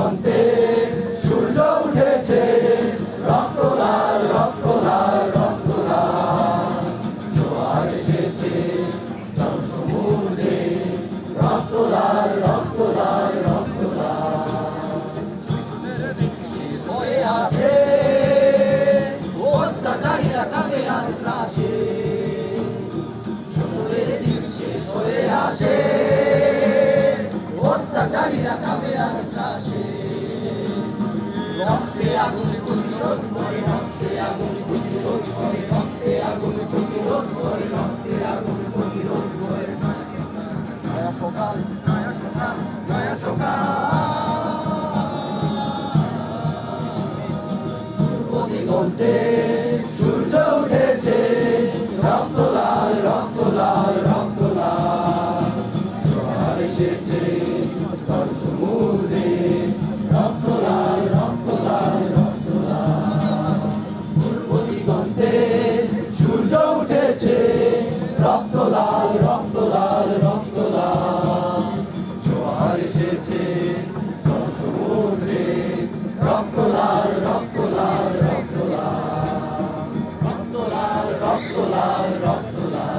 দিগন্তে সূর্য উঠেছে, রক্ত লাল রক্ত লাল রক্ত লাল। জোয়ার এসেছে জনসমুদ্রে, রক্ত লাল রক্ত লাল রক্ত লাল। হয়ে আসে অত্যাচারীরা কাঁদে আর ত্রাসে, শোষণের দিন শেষ হয়ে আসে, অত্যাচারীরা কাঁদে আর ত্রাসে। রক্তে আগুন প্রতিরোধ করে, রক্তে আগুন প্রতিরোধ করে, রক্তে আগুন প্রতিরোধ করে, রক্তে আগুন প্রতিরোধ করে। নয়া সকাল নয়া সকাল নয়া সকাল। দিগন্তে সূর্য উঠেছে, রক্ত লাল রক্ত লাল রক্ত লাল। জোয়ার এসেছে জনসমুদ্রে, রক্ত লাল রক্ত লাল রক্ত লাল। পূর্ব দিগন্তে সূর্য উঠেছে, রক্ত লাল রক্ত লাল রক্ত লাল। জোয়ার এসেছে জনসমুদ্রে, রক্ত লাল রক্ত লাল রক্ত লাল। রক্ত লাল রক্ত লাল রক্ত লাল।